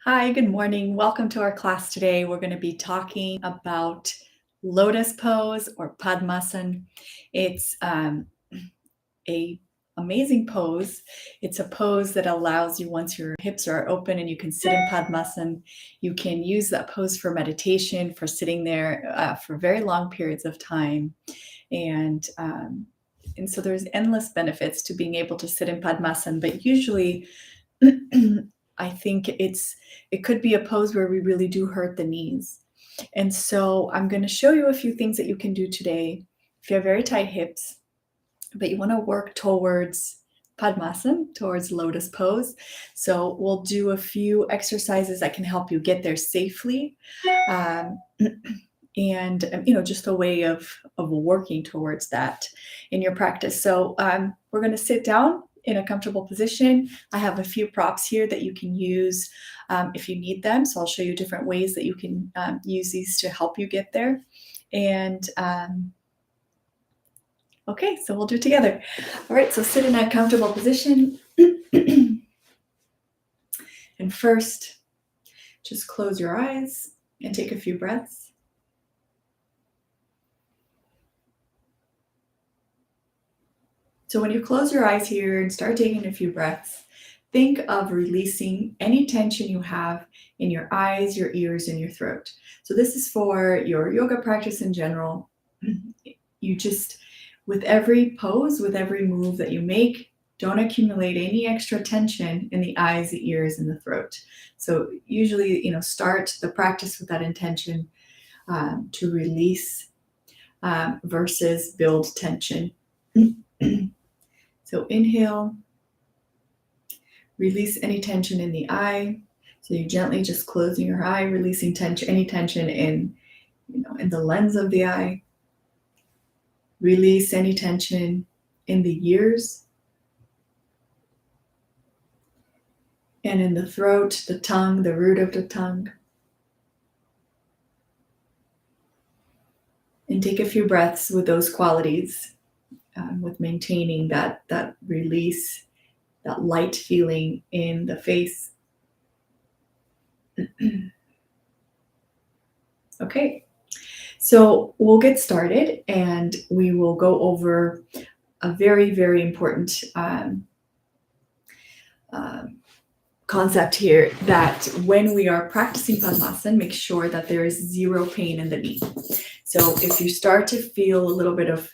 Hi, good morning. Welcome to our class today. We're going to be talking about Lotus Pose or Padmasana. It's a amazing pose. It's a pose that allows you, once your hips are open and you can sit in Padmasana, you can use that pose for meditation, for sitting there for very long periods of time. And so there's endless benefits to being able to sit in Padmasana, but usually I think it could be a pose where we really do hurt the knees. And so I'm going to show you a few things that you can do today. If you have very tight hips, but you want to work towards Padmasana, towards Lotus Pose. So we'll do a few exercises that can help you get there safely. And just a way of working towards that in your practice. So we're going to sit down in a comfortable position. I have a few props here that you can use if you need them. So I'll show you different ways that you can use these to help you get there. And okay, so we'll do it together. All right, so sit in a comfortable position. And first, just close your eyes and take a few breaths. So when you close your eyes here and start taking a few breaths, think of releasing any tension you have in your eyes, your ears, and your throat. So this is for your yoga practice in general. You just, with every pose, with every move that you make, don't accumulate any extra tension in the eyes, the ears, and the throat. So usually, start the practice with that intention to release versus build tension. So inhale, release any tension in the eye. So you're gently just closing your eye, releasing any tension in the lens of the eye. Release any tension in the ears and in the throat, the tongue, the root of the tongue. And take a few breaths with those qualities. With maintaining that release, that light feeling in the face. Okay, so we'll get started and we will go over a very, very important concept here, that when we are practicing Padmasana, make sure that there is zero pain in the knee. So if you start to feel a little bit of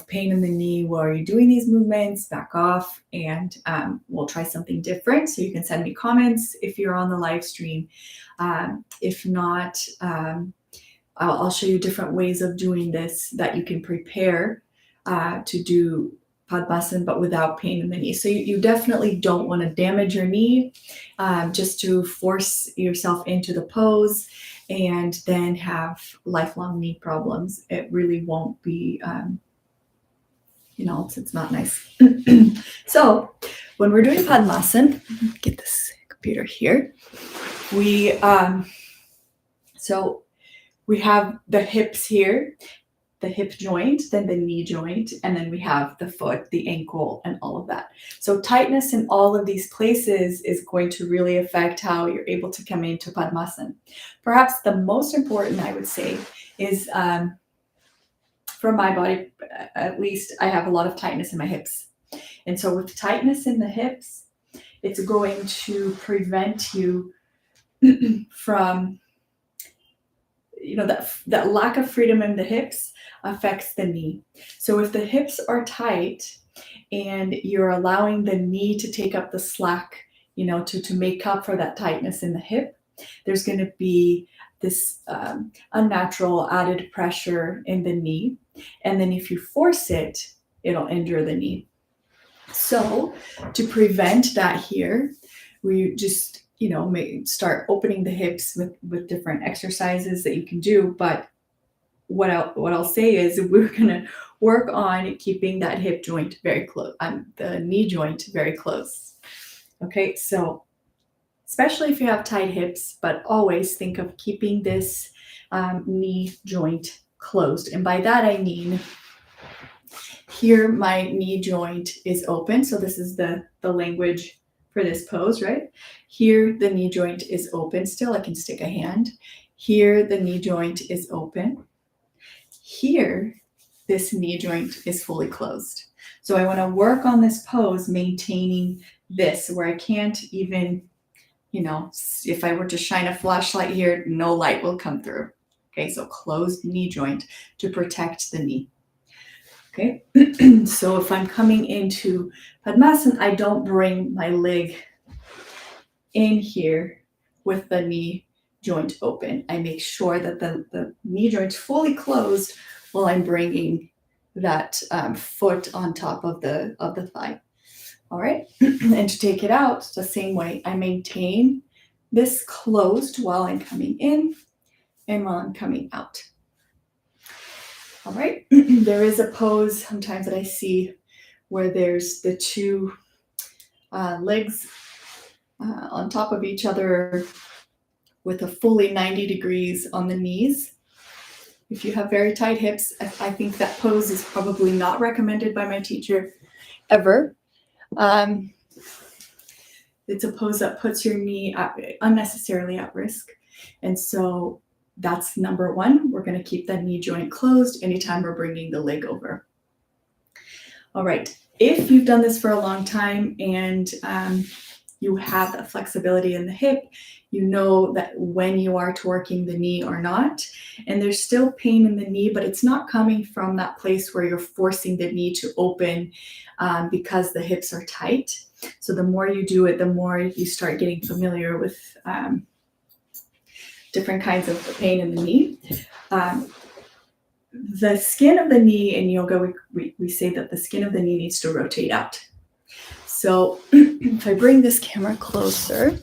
pain in the knee while you're doing these movements, back off and we'll try something different. So you can send me comments if you're on the live stream. If not, I'll show you different ways of doing this that you can prepare to do Padmasana, but without pain in the knee. So you definitely don't want to damage your knee just to force yourself into the pose and then have lifelong knee problems. It really won't be it's not nice. So when we're doing Padmasana, get this computer here. We have the hips here, the hip joint, then the knee joint, and then we have the foot, the ankle, and all of that. So tightness in all of these places is going to really affect how you're able to come into Padmasana. Perhaps the most important, I would say, is for my body, at least, I have a lot of tightness in my hips. And so with tightness in the hips, it's going to prevent you from, that lack of freedom in the hips affects the knee. So if the hips are tight and you're allowing the knee to take up the slack, to make up for that tightness in the hip, there's going to be this unnatural added pressure in the knee. And then if you force it, it'll injure the knee. So to prevent that here, we just, may start opening the hips with different exercises that you can do. But what I'll say is we're going to work on keeping that hip joint very close, the knee joint very close. Okay, so especially if you have tight hips, but always think of keeping this knee joint closed. And by that, I mean, here my knee joint is open. So this is the language for this pose, right? Here, the knee joint is open still. I can stick a hand. Here, the knee joint is open. Here, this knee joint is fully closed. So I want to work on this pose, maintaining this where I can't even, if I were to shine a flashlight here, no light will come through. Okay, so closed knee joint to protect the knee. Okay, so if I'm coming into Padmasana, I don't bring my leg in here with the knee joint open. I make sure that the knee joint's fully closed while I'm bringing that foot on top of the thigh. All right, and to take it out the same way, I maintain this closed while I'm coming in and while I'm coming out. All right, there is a pose sometimes that I see where there's the two legs on top of each other with a fully 90 degrees on the knees. If you have very tight hips, I think that pose is probably not recommended by my teacher ever. It's a pose that puts your knee unnecessarily at risk. And so that's number one. We're going to keep that knee joint closed anytime we're bringing the leg over. All right. If you've done this for a long time and you have that flexibility in the hip, you know that when you are torquing the knee or not, and there's still pain in the knee, but it's not coming from that place where you're forcing the knee to open because the hips are tight. So the more you do it, the more you start getting familiar with different kinds of pain in the knee. The skin of the knee in yoga, we say that the skin of the knee needs to rotate out. So if I bring this camera closer,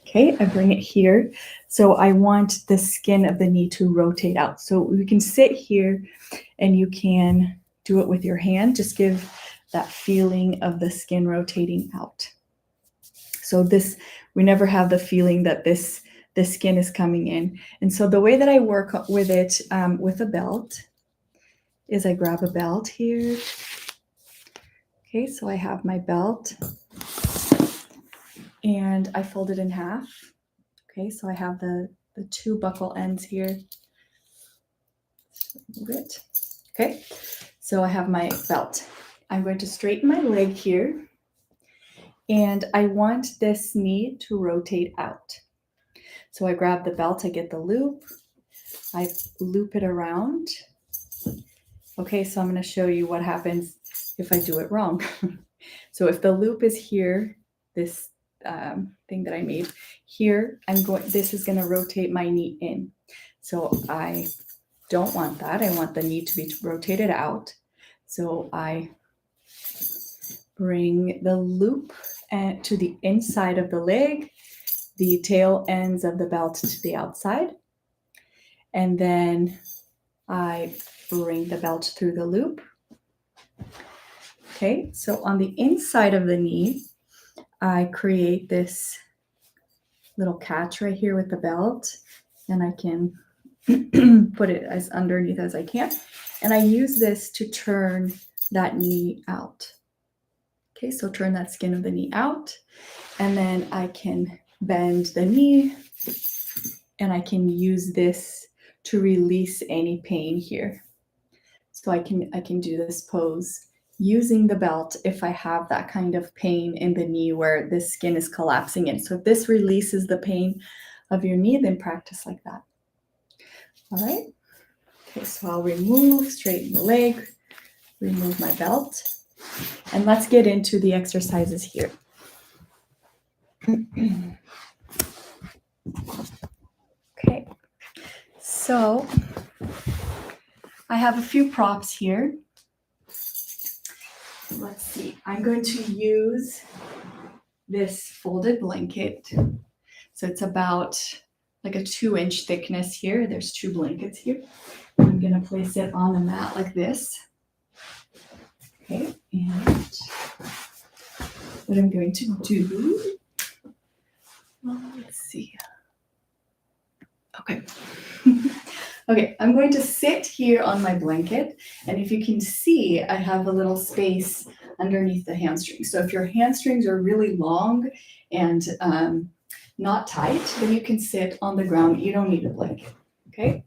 okay, I bring it here. So I want the skin of the knee to rotate out. So you can sit here and you can do it with your hand. Just give that feeling of the skin rotating out. So we never have the feeling that the skin is coming in. And so the way that I work with it with a belt is I grab a belt here. Okay, so I have my belt and I fold it in half. Okay, so I have the two buckle ends here. Move it. Okay, so I have my belt. I'm going to straighten my leg here and I want this knee to rotate out. So I grab the belt, I get the loop, I loop it around. Okay, so I'm going to show you what happens if I do it wrong. So if the loop is here, this thing that I made here, this is going to rotate my knee in. So I don't want that. I want the knee to be rotated out. So I bring the loop to the inside of the leg, the tail ends of the belt to the outside, and then I bring the belt through the loop. Okay, so on the inside of the knee, I create this little catch right here with the belt, and I can put it as underneath as I can. And I use this to turn that knee out. Okay, so turn that skin of the knee out, and then I can bend the knee, and I can use this to release any pain here. So I can do this pose using the belt if I have that kind of pain in the knee where the skin is collapsing in. So if this releases the pain of your knee, then practice like that. All right. Okay, so I'll straighten the leg, remove my belt, and let's get into the exercises here. Okay, so I have a few props here. Let's see, I'm going to use this folded blanket. So it's about like a 2-inch thickness here. There's 2 blankets here. I'm going to place it on the mat like this. Okay, and what I'm going to do, let's see. Okay. Okay, I'm going to sit here on my blanket, and if you can see, I have a little space underneath the hamstrings. So if your hamstrings are really long and not tight, then you can sit on the ground. You don't need a blanket, okay?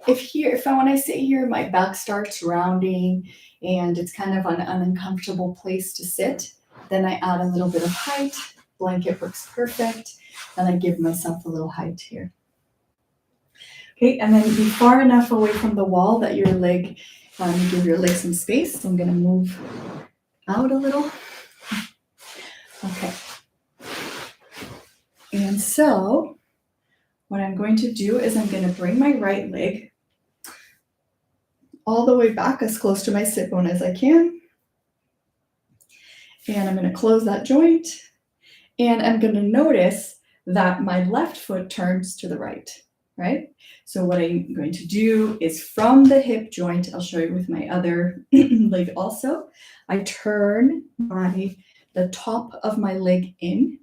When I sit here, my back starts rounding and it's kind of an uncomfortable place to sit, then I add a little bit of height. Blanket works perfect. And I give myself a little height here. Okay, and then be far enough away from the wall that your leg, you give your leg some space. So I'm gonna move out a little. Okay. And so what I'm going to do is I'm gonna bring my right leg all the way back as close to my sit bone as I can. And I'm gonna close that joint. And I'm gonna notice that my left foot turns to the right? So what I'm going to do is from the hip joint, I'll show you with my other leg also, I turn the top of my leg in.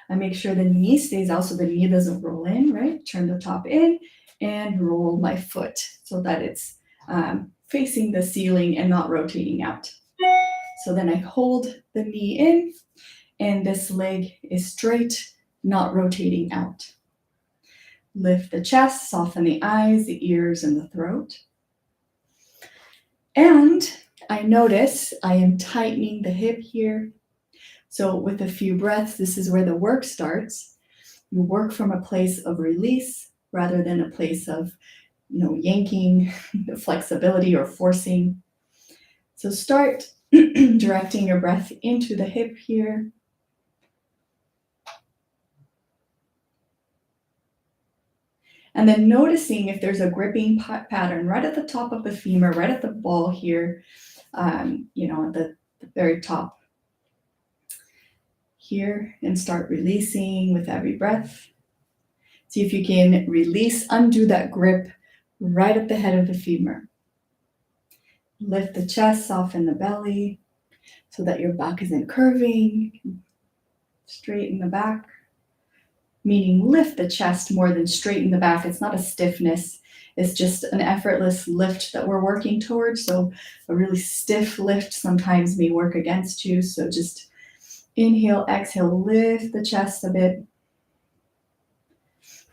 I make sure the knee stays out so the knee doesn't roll in, right? Turn the top in and roll my foot so that it's facing the ceiling and not rotating out. So then I hold the knee in and this leg is straight, not rotating out. Lift the chest, soften the eyes, the ears, and the throat. And I notice I am tightening the hip here. So with a few breaths, this is where the work starts. You work from a place of release rather than a place of, yanking, flexibility or forcing. So start directing your breath into the hip here. And then noticing if there's a gripping pattern right at the top of the femur, right at the ball here, at the very top here, and start releasing with every breath. See if you can release, undo that grip right at the head of the femur. Lift the chest, soften the belly so that your back isn't curving. Straighten the back. Meaning lift the chest more than straighten the back. It's not a stiffness. It's just an effortless lift that we're working towards. So a really stiff lift sometimes may work against you. So just inhale, exhale, lift the chest a bit.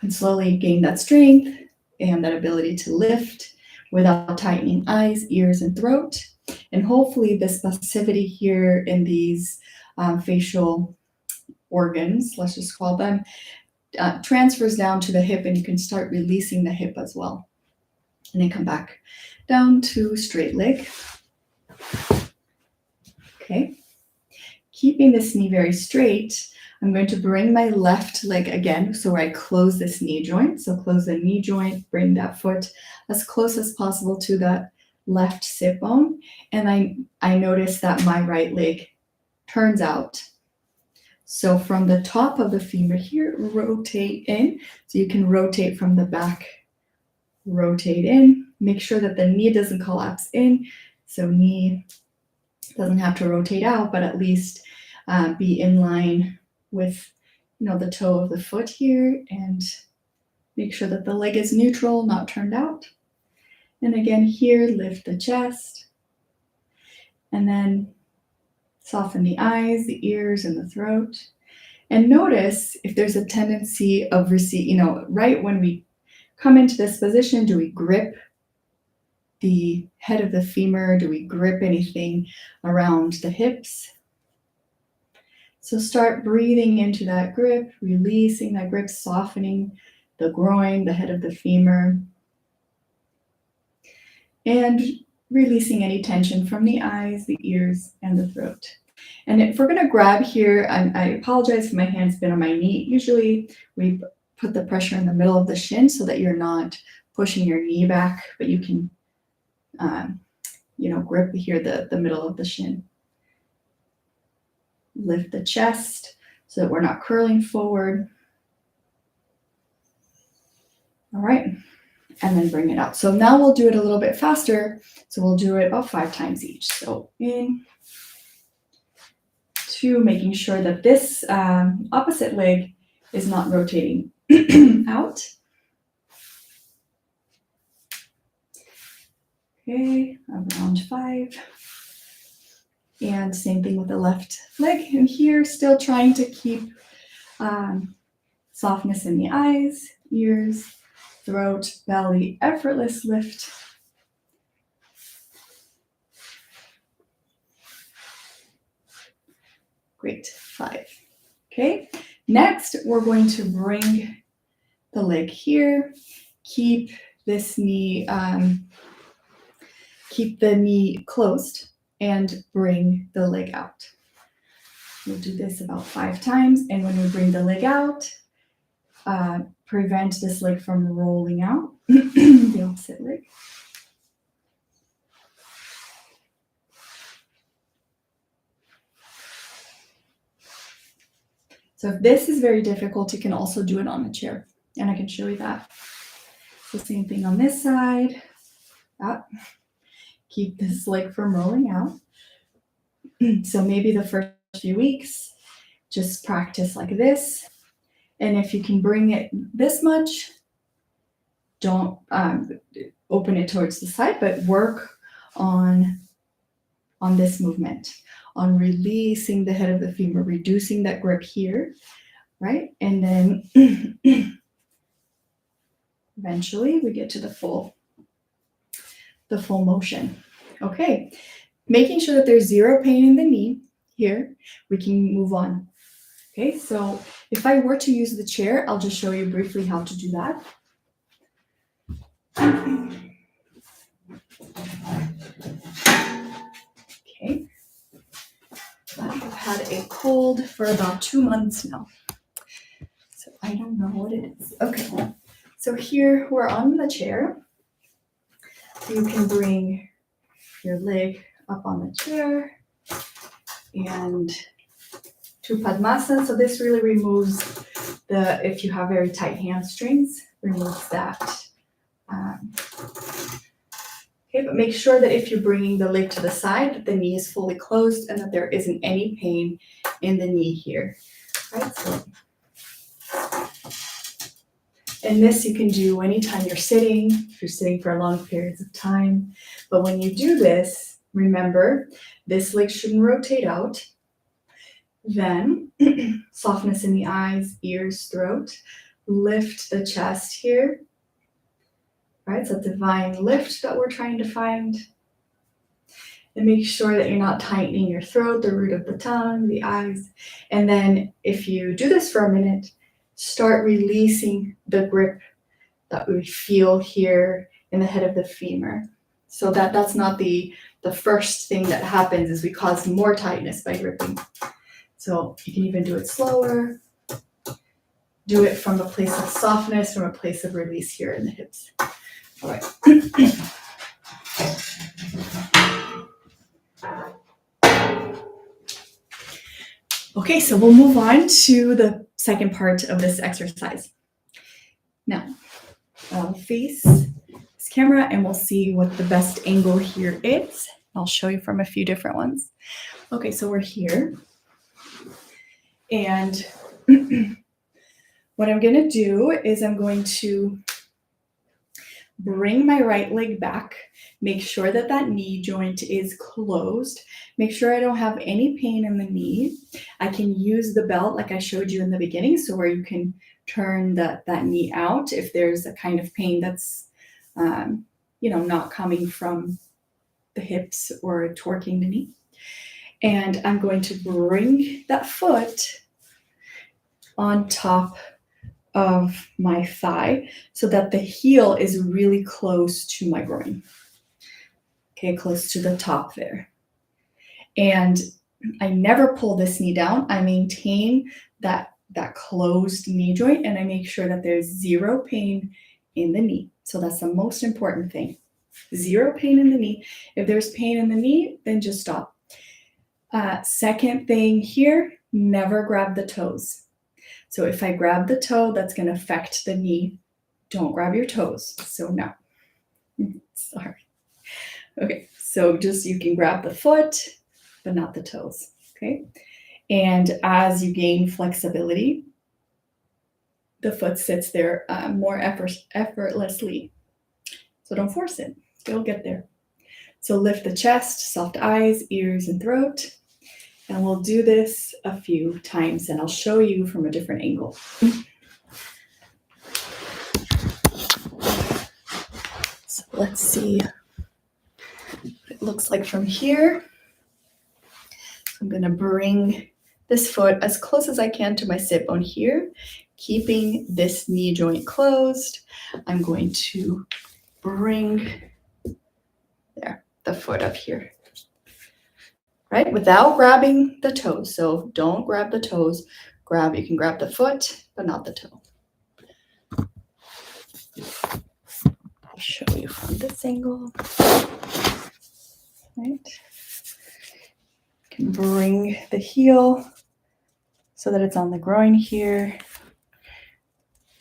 And slowly gain that strength and that ability to lift without tightening eyes, ears, and throat. And hopefully this passivity here in these facial organs, let's just call them, transfers down to the hip and you can start releasing the hip as well. And then come back down to straight leg. Okay. Keeping this knee very straight, I'm going to bring my left leg again, so I close this knee joint. So close the knee joint, bring that foot as close as possible to that left sit bone. And I notice that my right leg turns out. So from the top of the femur here, rotate in. So you can rotate from the back, rotate in. Make sure that the knee doesn't collapse in. So knee doesn't have to rotate out, but at least be in line with the toe of the foot here, and make sure that the leg is neutral, not turned out. And again here, lift the chest. And then soften the eyes, the ears, and the throat. And notice if there's a tendency of right when we come into this position, do we grip the head of the femur? Do we grip anything around the hips? So start breathing into that grip, releasing that grip, softening the groin, the head of the femur, and releasing any tension from the eyes, the ears, and the throat. And if we're going to grab here, I apologize if my hand's been on my knee. Usually we put the pressure in the middle of the shin so that you're not pushing your knee back, but you can, grip here the middle of the shin. Lift the chest so that we're not curling forward. All right, and then bring it out. So now we'll do it a little bit faster. So we'll do it about 5 times each. So in, 2, making sure that this opposite leg is not rotating out. Okay, around 5. And same thing with the left leg. And here, still trying to keep softness in the eyes, ears, throat, belly, effortless lift. Great, 5. Okay, next we're going to bring the leg here. Keep this knee, keep the knee closed and bring the leg out. We'll do this about 5 times, and when we bring the leg out, prevent this leg from rolling out, the opposite leg. So if this is very difficult, you can also do it on a chair, and I can show you that. So same thing on this side. Keep this leg from rolling out. So maybe the first few weeks, just practice like this. And if you can bring it this much, don't open it towards the side, but work on this movement, on releasing the head of the femur, reducing that grip here, right? And then eventually we get to the full motion. Okay, making sure that there's zero pain in the knee here, we can move on. Okay, so if I were to use the chair, I'll just show you briefly how to do that. Okay, I've had a cold for about 2 months now, so I don't know what it is. Okay, so here we're on the chair. You can bring your leg up on the chair and to Padmasana. So this really removes if you have very tight hamstrings, removes that. Okay, but make sure that if you're bringing the leg to the side, that the knee is fully closed and that there isn't any pain in the knee here, right? So, and this you can do anytime you're sitting, if you're sitting for long periods of time. But when you do this, remember, this leg shouldn't rotate out. Then softness in the eyes, ears, throat. Lift the chest here. Right, so divine lift that we're trying to find. And make sure that you're not tightening your throat, the root of the tongue, the eyes. And then if you do this for a minute, start releasing the grip that we feel here in the head of the femur. So that's not the first thing that happens, is we cause more tightness by gripping. So you can even do it slower. Do it from a place of softness, from a place of release here in the hips. All right. Okay, so we'll move on to the second part of this exercise. Now, I'll face this camera and we'll see what the best angle here is. I'll show you from a few different ones. Okay, so we're here. And what I'm going to do is I'm going to bring my right leg back, make sure that that knee joint is closed, make sure I don't have any pain in the knee. I can use the belt like I showed you in the beginning, so where you can turn that knee out if there's a kind of pain that's not coming from the hips or torquing the knee. And I'm going to bring that foot on top of my thigh so that the heel is really close to my groin. Okay, close to the top there. And I never pull this knee down. I maintain that closed knee joint, and I make sure that there's zero pain in the knee. So that's the most important thing. Zero pain in the knee. If there's pain in the knee, then just stop. Second thing here, never grab the toes. So if I grab the toe, that's going to affect the knee. Don't grab your toes. So no. Sorry. Okay, so just you can grab the foot, but not the toes. Okay. And as you gain flexibility, the foot sits there more effortlessly. So don't force it. It'll get there. So lift the chest, soft eyes, ears, and throat. And we'll do this a few times, and I'll show you from a different angle. So let's see what it looks like from here. I'm going to bring this foot as close as I can to my sit bone here, keeping this knee joint closed. I'm going to bring the foot up here, right? Without grabbing the toes. So don't grab the toes. You can grab the foot, but not the toe. I'll show you from this angle. Right? You can bring the heel so that it's on the groin here.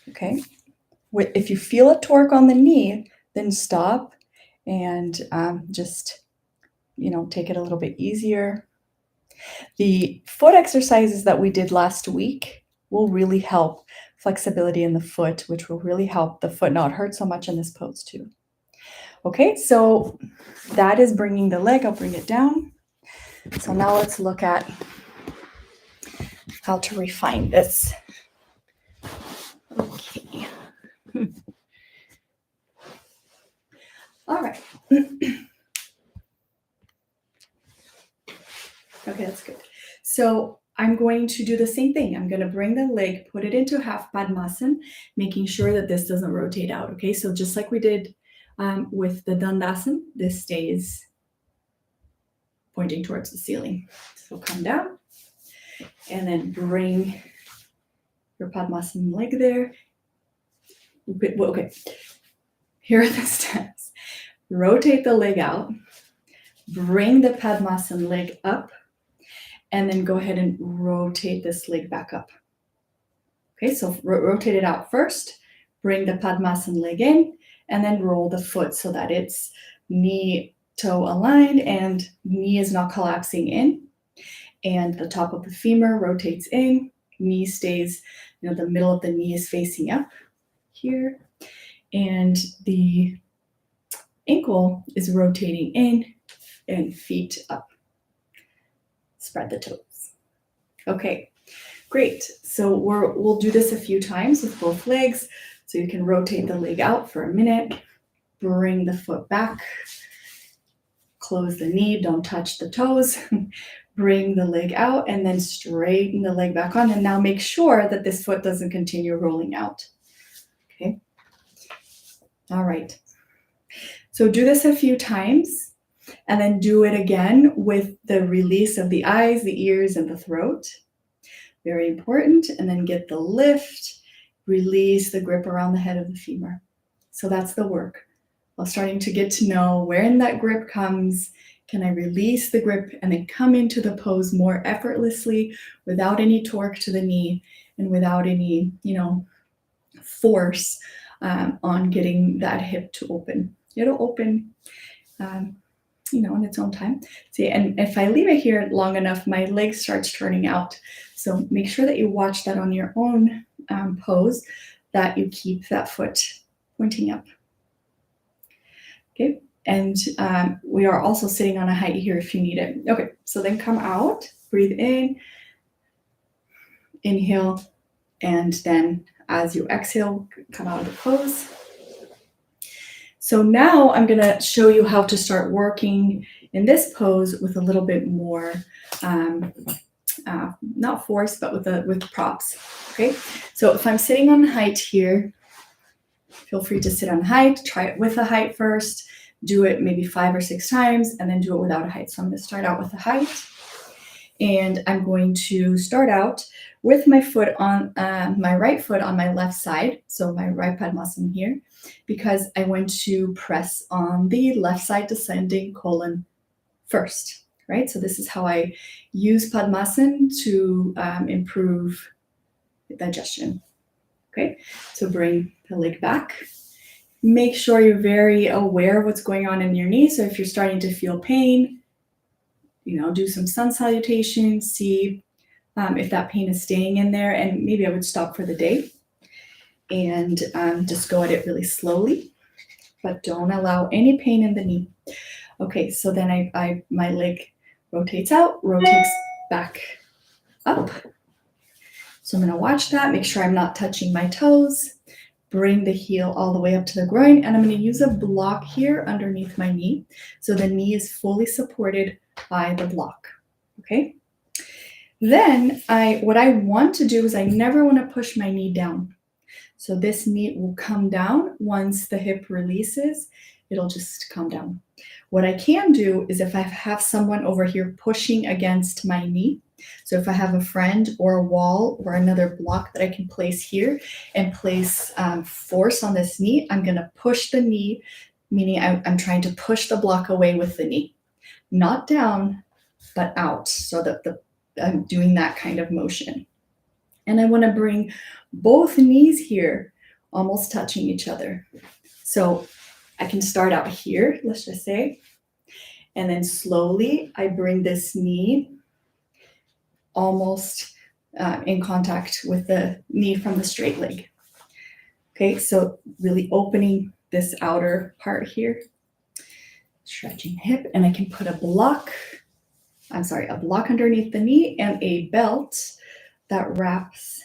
Okay. If you feel a torque on the knee, then stop and just, take it a little bit easier. The foot exercises that we did last week will really help flexibility in the foot, which will really help the foot not hurt so much in this pose too. Okay, so that is bringing the leg. I'll bring it down. So now let's look at how to refine this. Okay. All right. Okay, that's good. So I'm going to do the same thing. I'm going to bring the leg, put it into half Padmasana, making sure that this doesn't rotate out. Okay, so just like we did with the Dandasana, this stays pointing towards the ceiling. So come down and then bring your Padmasana leg there. Okay, here are the steps. Rotate the leg out, bring the Padmasana leg up, and then go ahead and rotate this leg back up. Okay, so rotate it out first, bring the Padmasana leg in, and then roll the foot so that it's knee-toe aligned and knee is not collapsing in. And the top of the femur rotates in, knee stays, the middle of the knee is facing up here, and the ankle is rotating in and feet up. Spread the toes. Okay, great. So we'll do this a few times with both legs. So you can rotate the leg out for a minute, bring the foot back, close the knee, don't touch the toes, bring the leg out, and then straighten the leg back on. And now make sure that this foot doesn't continue rolling out. Okay. All right. So do this a few times. And then do it again with the release of the eyes, the ears, and the throat. Very important. And then get the lift, release the grip around the head of the femur. So that's the work. While starting to get to know where in that grip comes, can I release the grip and then come into the pose more effortlessly without any torque to the knee and without any, force on getting that hip to open. It'll open in its own time. See, and if I leave it here long enough, my leg starts turning out. So make sure that you watch that on your own pose, that you keep that foot pointing up. Okay, and we are also sitting on a height here if you need it. Okay, so then come out, breathe in, inhale, and then as you exhale, come out of the pose. So now I'm going to show you how to start working in this pose with a little bit more, not force, but with props. Okay, so if I'm sitting on height here, feel free to sit on height. Try it with a height first. Do it maybe 5 or 6 times, and then do it without a height. So I'm going to start out with a height, and I'm going to start out with my foot on my right foot on my left side. So my right Padmasana here, because I want to press on the left side descending colon first, right? So this is how I use Padmasana to improve digestion. Okay, so bring the leg back. Make sure you're very aware of what's going on in your knee. So if you're starting to feel pain, do some sun salutation, see if that pain is staying in there, and maybe I would stop for the day and just go at it really slowly, but don't allow any pain in the knee. Okay, so then my leg rotates out, rotates back up. So I'm going to watch that, make sure I'm not touching my toes, bring the heel all the way up to the groin, and I'm going to use a block here underneath my knee. So the knee is fully supported by the block. Okay. Then what I want to do is I never want to push my knee down. So this knee will come down once the hip releases, it'll just come down. What I can do is if I have someone over here pushing against my knee, so if I have a friend or a wall or another block that I can place here and place force on this knee, I'm going to push the knee, meaning I'm trying to push the block away with the knee, not down, but out, so that I'm doing that kind of motion. And I want to bring both knees here almost touching each other. So I can start out here, let's just say, and then slowly I bring this knee almost in contact with the knee from the straight leg. Okay, so really opening this outer part here, stretching hip, and I can put a block underneath the knee and a belt that wraps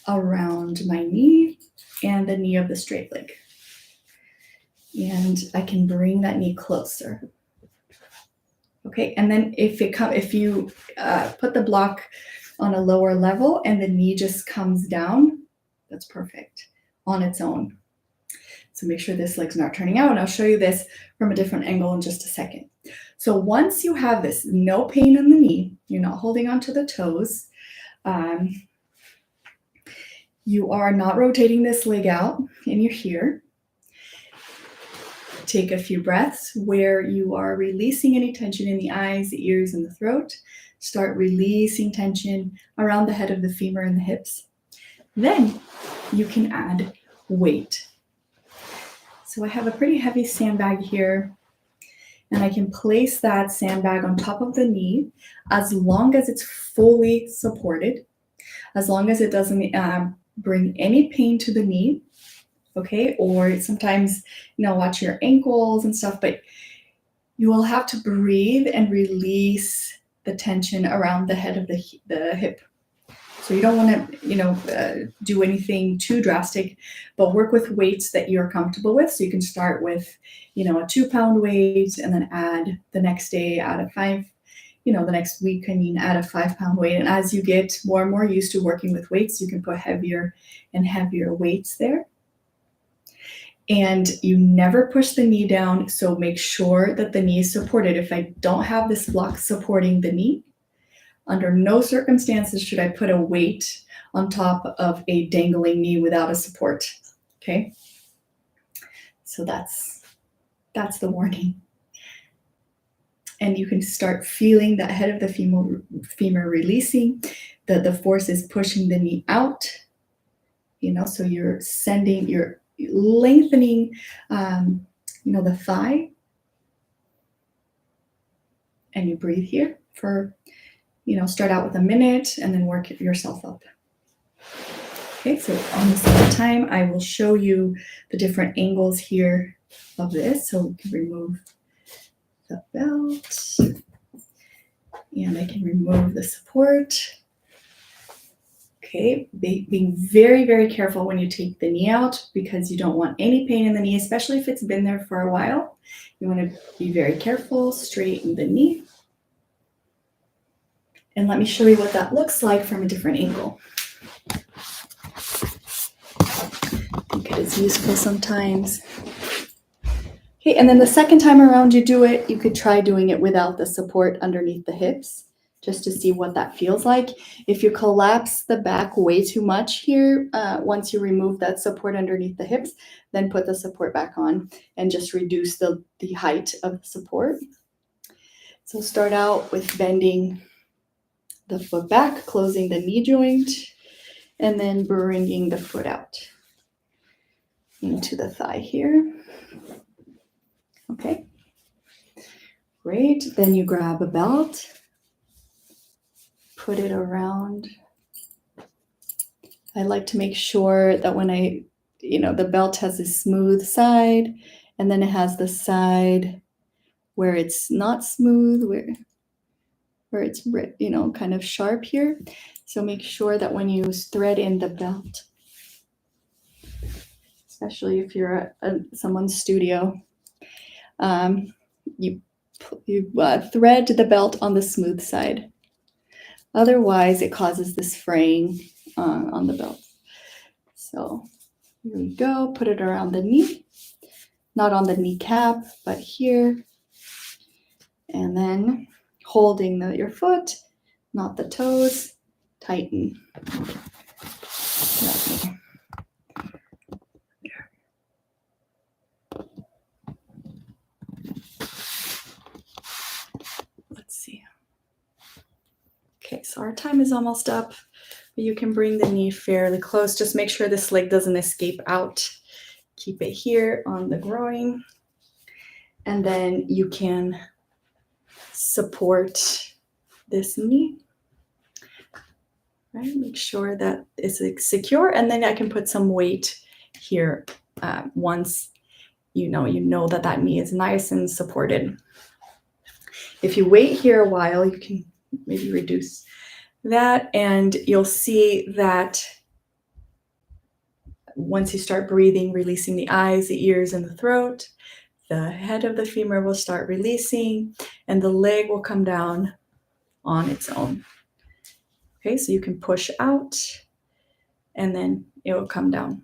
around my knee and the knee of the straight leg. And I can bring that knee closer. Okay, and then if you put the block on a lower level and the knee just comes down, that's perfect on its own. So make sure this leg's not turning out, and I'll show you this from a different angle in just a second. So once you have this, no pain in the knee, you're not holding onto the toes, you are not rotating this leg out, and you're here. Take a few breaths where you are releasing any tension in the eyes, the ears, and the throat. Start releasing tension around the head of the femur and the hips. Then you can add weight. So I have a pretty heavy sandbag here, and I can place that sandbag on top of the knee as long as it's fully supported, as long as it doesn't bring any pain to the knee. Okay, or sometimes, watch your ankles and stuff, but you will have to breathe and release the tension around the head of the hip. So you don't want to, do anything too drastic, but work with weights that you're comfortable with. So you can start with, a 2-pound weight, and then add the next day, add a 5, the next week, add a 5-pound weight. And as you get more and more used to working with weights, you can put heavier and heavier weights there. And you never push the knee down, so make sure that the knee is supported. If I don't have this block supporting the knee, under no circumstances should I put a weight on top of a dangling knee without a support. Okay? So that's the warning. And you can start feeling that head of the femur releasing, the force is pushing the knee out, so you're lengthening, the thigh, and you breathe here for, start out with a minute and then work yourself up. Okay, so on the same time, I will show you the different angles here of this. So we can remove the belt, and I can remove the support. Okay, being very, very careful when you take the knee out, because you don't want any pain in the knee, especially if it's been there for a while. You want to be very careful, straighten the knee. And let me show you what that looks like from a different angle. I think it is useful sometimes. Okay, and then the second time around you do it, you could try doing it without the support underneath the hips, just to see what that feels like. If you collapse the back way too much here, once you remove that support underneath the hips, then put the support back on and just reduce the height of the support. So start out with bending the foot back, closing the knee joint, and then bringing the foot out into the thigh here. Okay, great. Then you grab a belt, put it around. I like to make sure that when the belt has a smooth side, and then it has the side where it's not smooth, where it's, you know, kind of sharp here. So make sure that when you thread in the belt, especially if you're at someone's studio, you thread the belt on the smooth side. Otherwise, it causes this fraying on the belt. So here we go. Put it around the knee, not on the kneecap, but here. And then holding your foot, not the toes, tighten. Let's see. Okay, so our time is almost up. You can bring the knee fairly close. Just make sure this leg doesn't escape out. Keep it here on the groin. And then you can support this knee. Right? Make sure that it's secure. And then I can put some weight here once you know that knee is nice and supported. If you wait here a while, you can maybe reduce that, and you'll see that once you start breathing, releasing the eyes, the ears, and the throat, the head of the femur will start releasing, and the leg will come down on its own. Okay, so you can push out, and then it will come down.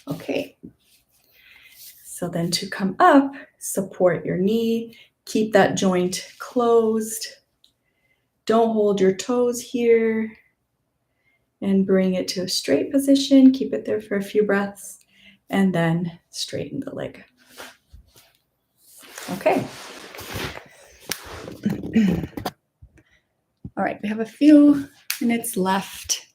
Okay, so then to come up, support your knee, keep that joint closed. Don't hold your toes here, and bring it to a straight position. Keep it there for a few breaths, and then straighten the leg. Okay. All right, we have a few minutes left.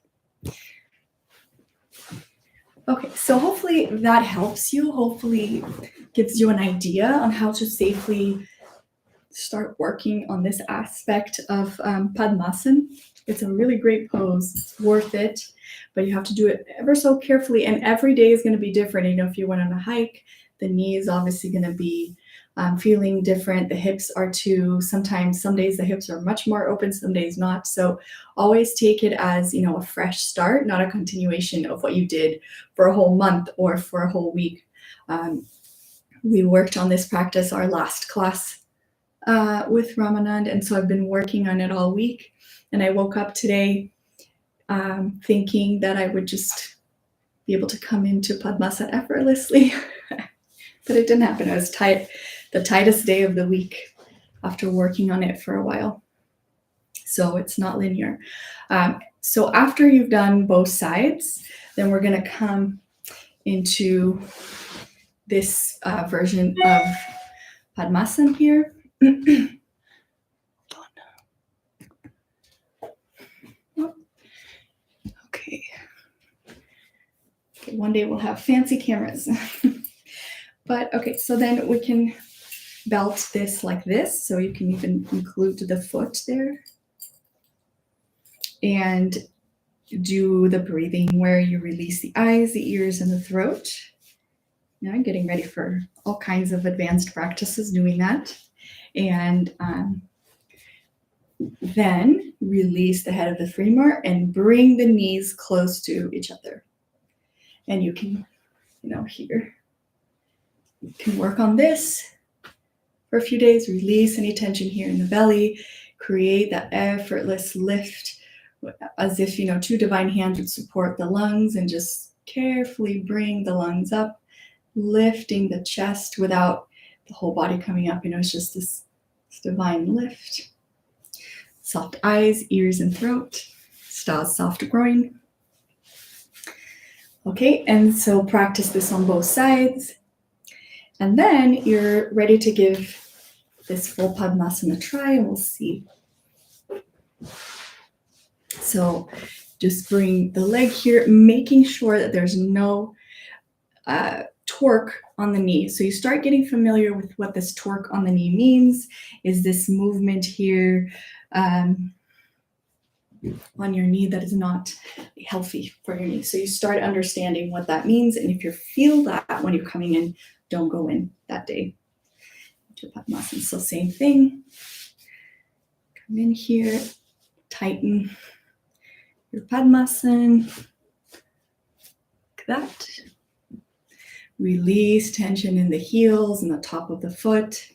Okay, so hopefully that helps you. Hopefully gives you an idea on how to safely start working on this aspect of Padmasana. It's a really great pose. It's worth it, but you have to do it ever so carefully, and every day is going to be different. You know, if you went on a hike, the knee is obviously going to be feeling different. The hips are too. Sometimes, some days the hips are much more open, some days not. So always take it as, you know, a fresh start, not a continuation of what you did for a whole month or for a whole week. We worked on this practice our last class with Ramanand, and so I've been working on it all week. And I woke up today thinking that I would just be able to come into Padmasana effortlessly, but it didn't happen. I was tight, the tightest day of the week after working on it for a while. So it's not linear. So after you've done both sides, then we're going to come into this version of Padmasana here. Okay. Okay, one day we'll have fancy cameras. But okay, so then we can belt this like this. So you can even include the foot there. And do the breathing where you release the eyes, the ears, and the throat. Now I'm getting ready for all kinds of advanced practices doing that. And then release the head of the femur and bring the knees close to each other. And you can, you know, here, you can work on this for a few days, release any tension here in the belly, create that effortless lift as if, you know, two divine hands would support the lungs, and just carefully bring the lungs up, lifting the chest without the whole body coming up. You know, it's just this divine lift. Soft eyes, ears, and throat. Soft groin. Okay, and so practice this on both sides. And then you're ready to give this full Padmasana a try, and we'll see. So just bring the leg here, making sure that there's no torque on the knee. So you start getting familiar with what this torque on the knee means. Is this movement here on your knee that is not healthy for your knee? So you start understanding what that means. And if you feel that when you're coming in, don't go in that day. to Padmasana. So same thing. Come in here, tighten your Padmasana. Like that. Release tension in the heels and the top of the foot.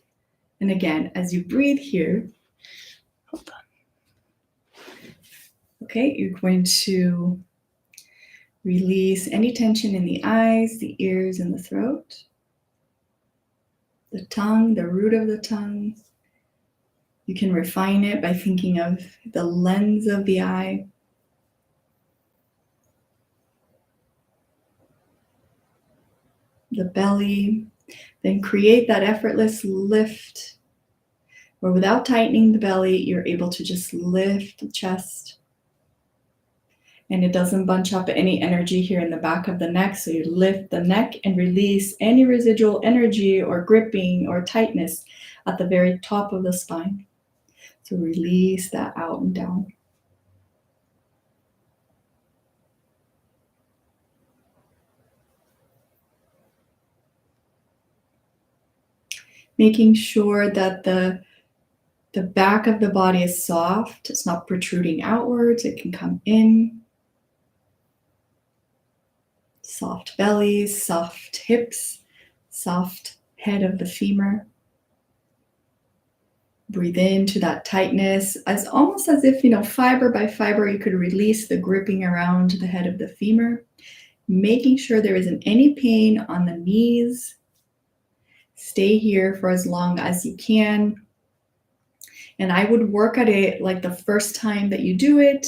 And again, as you breathe here, hold on. Okay, you're going to release any tension in the eyes, the ears, and the throat. The tongue, the root of the tongue. You can refine it by thinking of the lens of the eye. The belly. Then create that effortless lift where without tightening the belly, you're able to just lift the chest. And it doesn't bunch up any energy here in the back of the neck. So you lift the neck and release any residual energy or gripping or tightness at the very top of the spine. So release that out and down. Making sure that the back of the body is soft. It's not protruding outwards. It can come in. Soft bellies, soft hips, soft head of the femur. Breathe into that tightness, as almost as if, fiber by fiber, you could release the gripping around the head of the femur, making sure there isn't any pain on the knees. Stay here for as long as you can. And I would work at it like the first time that you do it,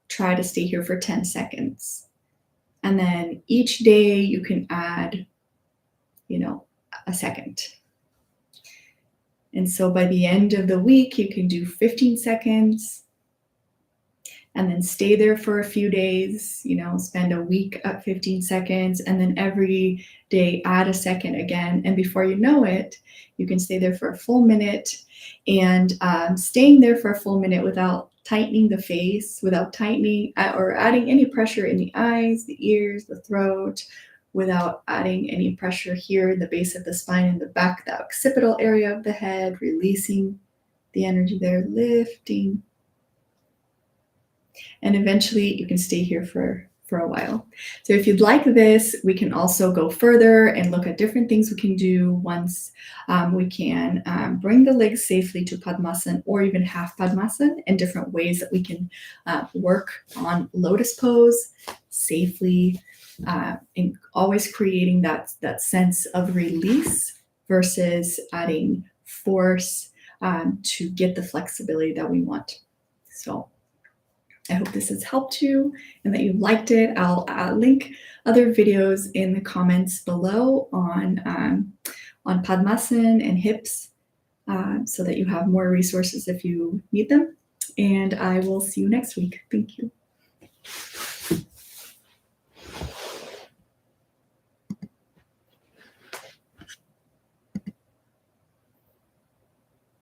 try to stay here for 10 seconds. And then each day you can add, a second. And so by the end of the week, you can do 15 seconds and then stay there for a few days, spend a week at 15 seconds, and then every day add a second again. And before you know it, you can stay there for a full minute. And staying there for a full minute without tightening the face, without tightening or adding any pressure in the eyes, the ears, the throat, without adding any pressure here in the base of the spine and the back, the occipital area of the head, releasing the energy there, lifting. And eventually you can stay here for a while. So if you'd like this, we can also go further and look at different things we can do once we can bring the legs safely to Padmasana or even half Padmasana, and different ways that we can work on Lotus Pose safely, and always creating that sense of release versus adding force to get the flexibility that we want. So I hope this has helped you and that you liked it. I'll link other videos in the comments below on Padmasana and hips, so that you have more resources if you need them. And I will see you next week. Thank you.